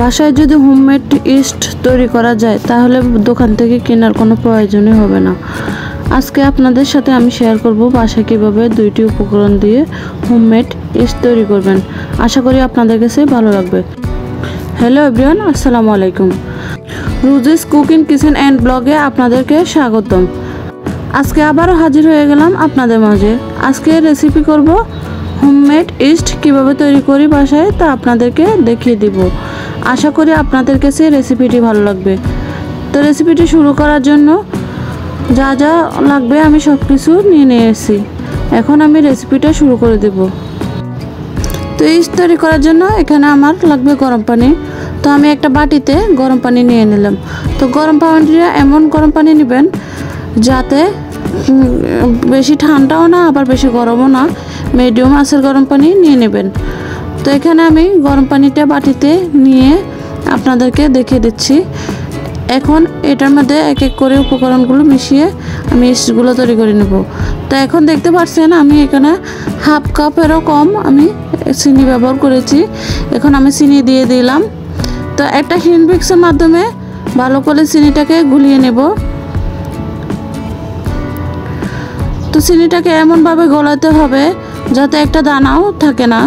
বাসায় যদি homemade east তৈরি করা যায় তাহলে দোকান থেকে কেনার কোনো প্রয়োজনই হবে না। আজকে আপনাদের সাথে আমি শেয়ার করব বাসায় কীভাবে 2টি উপকরণ দিয়ে হোমমেড ইস্ট তৈরি করবেন। আশা করি আপনাদের কাছে ভালো লাগবে। হ্যালো এভরিওয়ান, আসসালামু আলাইকুম। রুজিস কুকিং কিচেন অ্যান্ড ব্লগে আপনাদেরকে স্বাগতম। আজকে আবারও হাজির হয়ে গেলাম আপনাদের মাঝে। আজকে রেসিপি করব হোমমেড ইস্ট কীভাবে তৈরি করি বাসায়, তা আপনাদেরকে দেখিয়ে দিব। আশা করি আপনাদের কাছে রেসিপিটি ভালো লাগবে। তো রেসিপিটি শুরু করার জন্য যা যা লাগবে আমি সব কিছু নিয়ে এসেছি। এখন আমি রেসিপিটা শুরু করে দেব। তো ইস্ট তৈরি করার জন্য এখানে আমার লাগবে গরম পানি। তো আমি একটা বাটিতে গরম পানি নিয়ে নিলাম। তো গরম পানিটা এমন গরম পানি নেবেন যাতে বেশি ঠান্ডাও না আবার বেশি গরমও না, মিডিয়াম আঁচের গরম পানি নিয়ে নেবেন। তো এখানে আমি গরম পানিটা বাটিতে নিয়ে আপনাদেরকে দেখিয়ে দিচ্ছি। এখন এটার মধ্যে এক এক করে উপকরণগুলো মিশিয়ে আমি ইস্টগুলো তৈরি করে নেব। তো এখন দেখতে পাচ্ছেন আমি এখানে হাফ কাপেরও কম আমি চিনি ব্যবহার করেছি। এখন আমি চিনি দিয়ে দিলাম। তো একটা হ্যান্ড মিক্সের মাধ্যমে ভালো করে চিনিটাকে গুলিয়ে নেব। তো চিনিটাকে এমনভাবে গলাতে হবে যাতে একটা দানাও থাকে না।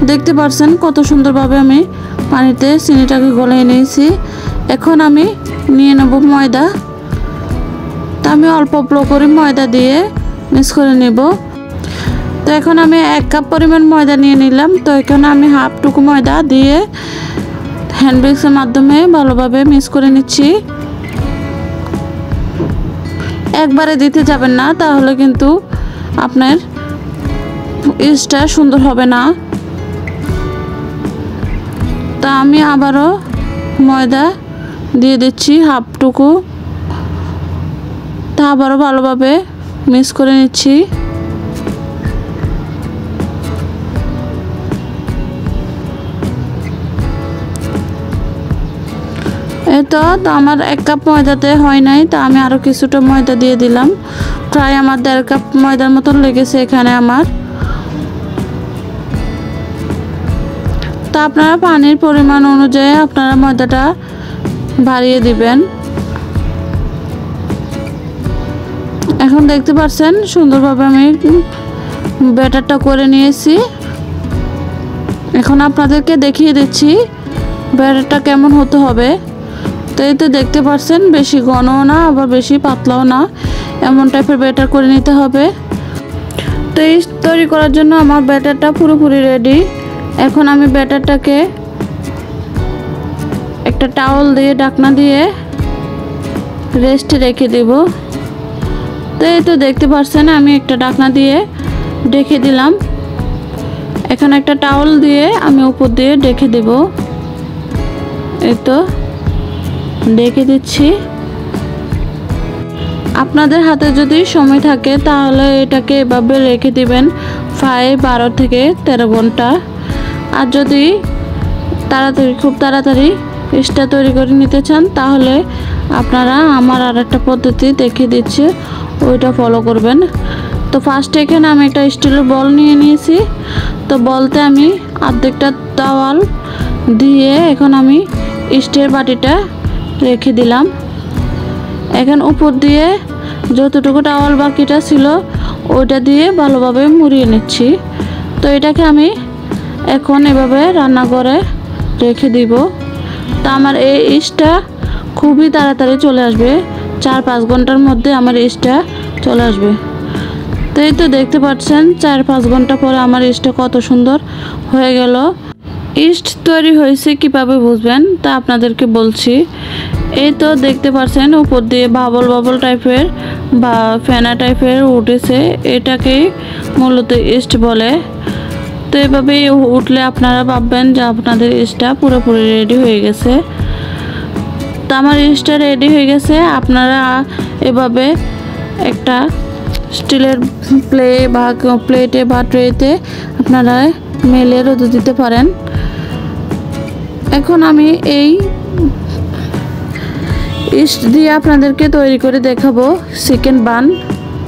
দেখতে পাচ্ছেন কত সুন্দরভাবে আমি পানিতে চিনিটাকে গলিয়ে নিয়েছি। এখন আমি নিয়ে নেব ময়দা। তা আমি অল্প অল্প করে ময়দা দিয়ে মিক্স করে নেব। তো এখন আমি 1 কাপ পরিমাণ ময়দা নিয়ে নিলাম। তো এখানে আমি হাফটুকু ময়দা দিয়ে হ্যান্ড মিক্সের মাধ্যমে ভালোভাবে মিক্স করে নিচ্ছি। একবারে দিতে যাবেন না, তাহলে কিন্তু আপনার ইস্টটা সুন্দর হবে না। তা আমি আবারও ময়দা দিয়ে দিচ্ছি হাফটুকু। তা আবারও ভালোভাবে মিক্স করে নিচ্ছি। এই তো আমার 1 কাপ ময়দাতে হয় নাই, তা আমি আরও কিছুটা ময়দা দিয়ে দিলাম। প্রায় আমার 1.5 কাপ ময়দার মতন লেগেছে এখানে আমার। তা আপনারা পানির পরিমাণ অনুযায়ী আপনারা ময়দাটা বাড়িয়ে দিবেন। এখন দেখতে পাচ্ছেন সুন্দরভাবে আমি ব্যাটারটা করে নিয়েছি। এখন আপনাদেরকে দেখিয়ে দিচ্ছি ব্যাটারটা কেমন হতে হবে। তো এই তো দেখতে পাচ্ছেন বেশি ঘনও না আবার বেশি পাতলাও না, এমন টাইপের ব্যাটার করে নিতে হবে। তো এই তৈরি করার জন্য আমার ব্যাটারটা পুরোপুরি রেডি। এখন আমি ব্যাটারটাকে একটা টাওয়াল দিয়ে ঢাকনা দিয়ে রেস্টে রেখে দেব। তো এই তো দেখতে পাচ্ছেন আমি একটা ঢাকনা দিয়ে ঢেকে দিলাম। এখন একটা টাওয়াল দিয়ে আমি উপর দিয়ে ঢেকে দেব। এই তো ঢেকে দিচ্ছি। আপনাদের হাতে যদি সময় থাকে তাহলে এটাকে এভাবে রেখে দিবেন প্রায় 12 থেকে 13 ঘন্টা। আর যদি খুব তাড়াতাড়ি ইস্টটা তৈরি করে নিতে চান তাহলে আপনারা আমার আর একটা পদ্ধতি দেখিয়ে দিচ্ছি, ওইটা ফলো করবেন। তো ফার্স্টে এখানে আমি একটা স্টিলের বল নিয়ে নিয়েছি। তো বলতে আমি অর্ধেকটা তাওয়াল দিয়ে এখন আমি ইস্টের বাটিটা রেখে দিলাম। এখন উপর দিয়ে যতটুকু টাওয়াল বাকিটা ছিল ওইটা দিয়ে ভালোভাবে মুড়িয়ে নিচ্ছি। তো এটাকে আমি এখন এভাবে রান্না করে রেখে দিব। তা আমার এই ইস্টটা খুবই তাড়াতাড়ি চলে আসবে, 4-5 ঘন্টার মধ্যে আমার ইস্টটা চলে আসবে। তো এই তো দেখতে পাচ্ছেন 4-5 ঘন্টা পরে আমার ইস্টটা কত সুন্দর হয়ে গেল। ইস্ট তৈরি হয়েছে কিভাবে বুঝবেন তা আপনাদেরকে বলছি। এই তো দেখতে পাচ্ছেন উপর দিয়ে বাবল বাবল টাইপের বা ফেনা টাইপের উঠেছে, এটাকেই মূলত ইস্ট বলে। তো এভাবে উঠলে আপনারা ভাববেন যে আপনাদের ইস্টটা পুরোপুরি রেডি হয়ে গেছে। তো আমার ইস্টটা রেডি হয়ে গেছে। আপনারা এভাবে একটা স্টিলের প্লেটে বা ট্রেতে আপনারা মেলে রোদে দিতে পারেন। এখন আমি এই ইস্ট দিয়ে আপনাদেরকে তৈরি করে দেখাবো চিকেন বান।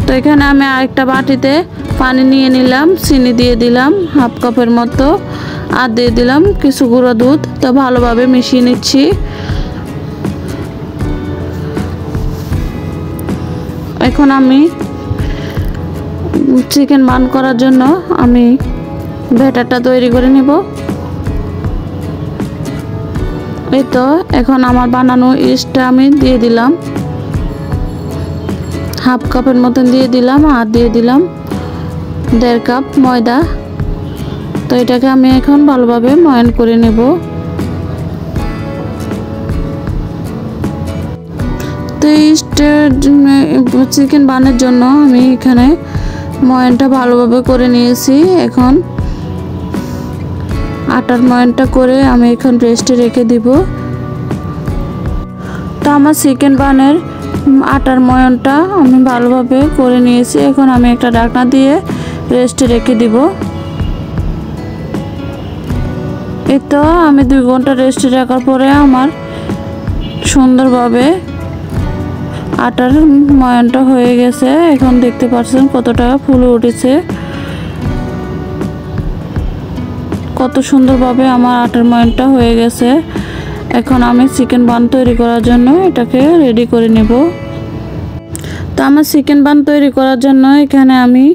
তো এখানে আমি আরেকটা বাটিতে পানি নিয়ে নিলাম, চিনি দিয়ে দিলাম হাফ কাপের মতো। আর দিয়ে দিলাম কিছু গুঁড়ো দুধ। তো ভালোভাবে মিশিয়ে নিচ্ছি। এখন আমি চিকেন বান করার জন্য আমি ব্যাটারটা তৈরি করে নিব। এই তো এখন আমার বানানো ইস্টটা আমি দিয়ে দিলাম, হাফ কাপের মতন দিয়ে দিলাম, আর দিয়ে দিলাম 1.5 কাপ ময়দা। তো এটাকে আমি এখন ভালোভাবে ময়ান করে নেব। তো ইস্টের চিকেন বানের জন্য আমি এখানে ময়ানটা ভালোভাবে করে নিয়েছি। এখন আটার ময়ানটা করে আমি এখন রেস্টে রেখে দিব। তো আমার চিকেন বানের আটার ময়ানটা আমি ভালোভাবে করে নিয়েছি। এখন আমি একটা ঢাকনা দিয়ে রেস্টে রেখে দিব। এই তো আমি 2 ঘন্টা রেস্টে রাখার পরে আমার সুন্দরভাবে আটার ময়ানটা হয়ে গেছে। এখন দেখতে পাচ্ছেন কতটা ফুলে উঠেছে, কত সুন্দরভাবে আমার আটার ময়ানটা হয়ে গেছে। এখন আমি চিকেন বান তৈরি করার জন্য এটাকে রেডি করে নেব। তো আমার চিকেন বান তৈরি করার জন্য এখানে আমি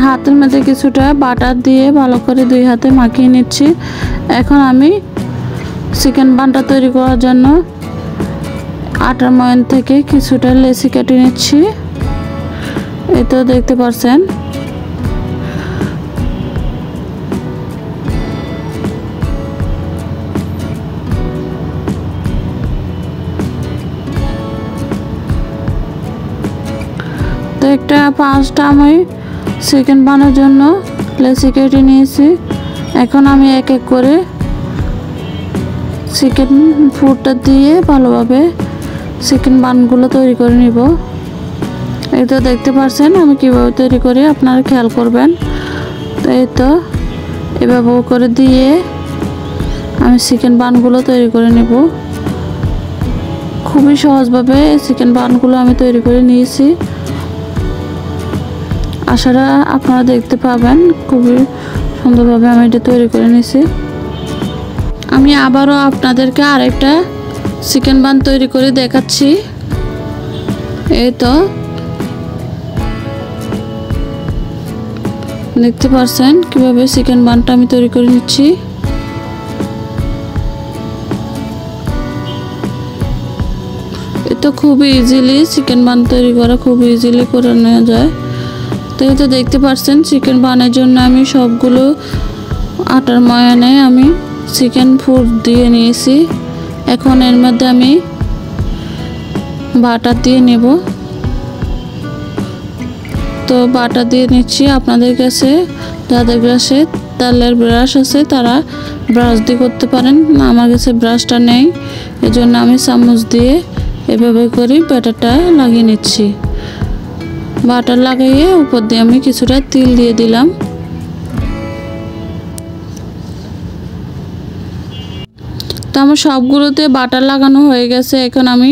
হাতের মধ্যে কিছুটা বাটার দিয়ে ভালো করে 2 হাতে মাখিয়ে নিচ্ছি। এখন আমি চিকেন বানটা তৈরি করার জন্য আটার ময়ান থেকে কিছুটা লেচি কেটে নিচ্ছি। এই তো দেখতে পাচ্ছেন। তো একটা 5টা আমি চিকেন বানানোর জন্য লেচি কেটে নিয়েছি। এখন আমি এক এক করে চিকেন ফুডটা দিয়ে ভালোভাবে চিকেন বানগুলো তৈরি করে নিব। এই তো দেখতে পাচ্ছেন আমি কিভাবে তৈরি করি, আপনারা খেয়াল করবেন। তো এই তো এভাবে করে দিয়ে আমি চিকেন বানগুলো তৈরি করে নেব। খুবই সহজভাবে চিকেন বানগুলো আমি তৈরি করে নিয়েছি। আশাটা আপনারা দেখতে পাবেন খুবই সুন্দরভাবে আমি এটা তৈরি করে নিয়েছি। আমি আবারও আপনাদেরকে আরেকটা চিকেন বান তৈরি করে দেখাচ্ছি। এই তো দেখতে পাচ্ছেন কিভাবে চিকেন বানটা আমি তৈরি করে নিচ্ছি। এটা খুবই ইজিলি চিকেন বান তৈরি করা, খুবই ইজিলি করে নেওয়া যায়। তো এই তো দেখতে পাচ্ছেন চিকেন বানের জন্য আমি সবগুলো আটার ময়ানে আমি চিকেন ফুড দিয়ে নিয়েছি। এখন এর মধ্যে আমি বাটার দিয়ে নেব। তো বাটার দিয়ে নিচ্ছি। আপনাদের কাছে যাদের কাছে তেলের ব্রাশ আছে তারা ব্রাশ দিয়ে করতে পারেন, আমার কাছে ব্রাশটা নেই, এজন্য আমি চামচ দিয়ে এভাবে করে ব্যাটারটা লাগিয়ে নিচ্ছি। বাটার লাগিয়ে উপর দিয়ে আমি কিছুটা তিল দিয়ে দিলাম। তো আমার সবগুলোতে বাটার লাগানো হয়ে গেছে। এখন আমি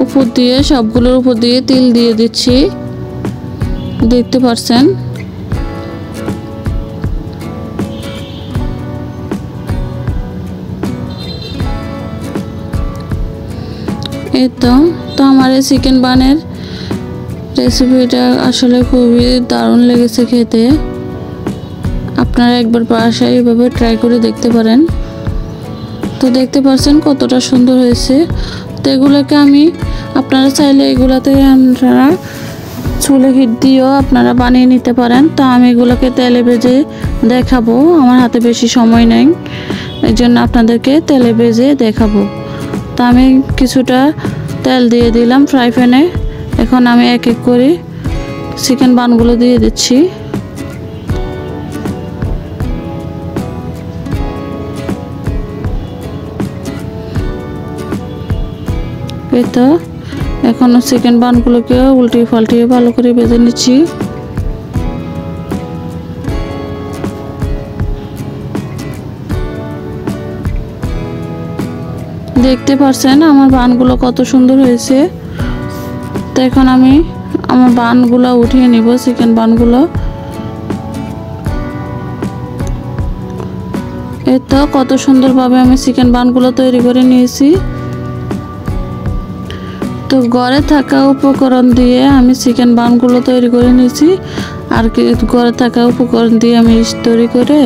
উপর দিয়ে সবগুলোর উপর দিয়ে তিল দিয়ে দিচ্ছি, দেখতে পাচ্ছেন। এই তো আমার এই চিকেন বানের রেসিপিটা আসলে খুবই দারুণ লেগেছে খেতে। আপনারা একবার বাসায় এভাবে ট্রাই করে দেখতে পারেন। তো দেখতে পাচ্ছেন কতটা সুন্দর হয়েছে। তো এগুলোকে আমি আপনারা চাইলে এগুলাতে আপনারা চুলে হিট দিয়েও আপনারা বানিয়ে নিতে পারেন। তো আমি এগুলোকে তেলে ভেজে দেখাবো, আমার হাতে বেশি সময় নেই, এই জন্য আপনাদেরকে তেলে ভেজে দেখাবো। তো আমি কিছুটা তেল দিয়ে দিলাম ফ্রাই প্যানে। এখন আমি এক এক করে চিকেন বানগুলো দিয়ে দিচ্ছি। এই তো এখন চিকেন বানগুলোকে উল্টিয়ে পাল্টিয়ে ভালো করে ভেজে নিচ্ছি। দেখতে পাচ্ছেন আমার বানগুলো কত সুন্দর হয়েছে। তো এখন আমি আমার বানগুলো উঠিয়ে নিব, চিকেন বানগুলো। এই তো কত সুন্দরভাবে আমি চিকেন বানগুলো তৈরি করে নিয়েছি। তো ঘরে থাকা উপকরণ দিয়ে আমি চিকেন বানগুলো তৈরি করে নিয়েছি, আর ঘরে থাকা উপকরণ দিয়ে আমি তৈরি করে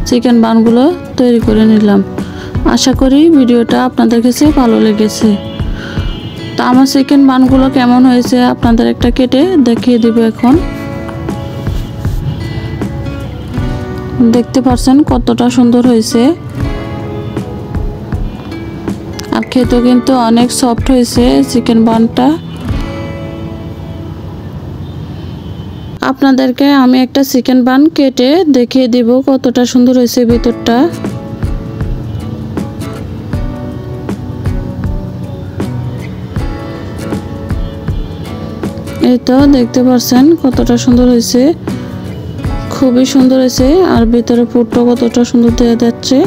চিকেন বানগুলো তৈরি করে নিলাম। আশা করি ভিডিওটা আপনাদের কাছে ভালো লেগেছে। তো আমার চিকেন বানগুলো কেমন হয়েছে আপনাদের একটা কেটে দেখিয়ে দিব। এখন দেখতে পাচ্ছেন কতটা সুন্দর হয়েছে, আর খেতেও কিন্তু অনেক সফট হয়েছে চিকেন বানটা। আপনাদেরকে আমি একটা চিকেন বান কেটে দেখিয়ে দিব কতটা সুন্দর হয়েছে ভিতরটা। এই তো দেখতে পাচ্ছেন কতটা সুন্দর হয়েছে, খুবই সুন্দর হয়েছে, আর ভিতরে পুরটা কতটা সুন্দর দেখা যাচ্ছে।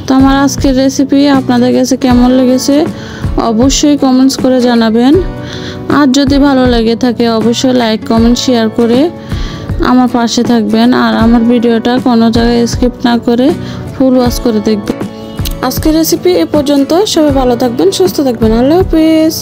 তো আমার আজকের রেসিপি আপনাদের কাছে কেমন লেগেছে অবশ্যই কমেন্টস করে জানাবেন। আর যদি ভালো লেগে থাকে অবশ্যই লাইক কমেন্ট শেয়ার করে আমার পাশে থাকবেন, আর আমার ভিডিওটা কোনো জায়গায় স্কিপ না করে ফুল ওয়াচ করে দেখবেন। আজকের রেসিপি এ পর্যন্ত। সবাই ভালো থাকবেন, সুস্থ থাকবেন। আল্লাহ হাফেজ।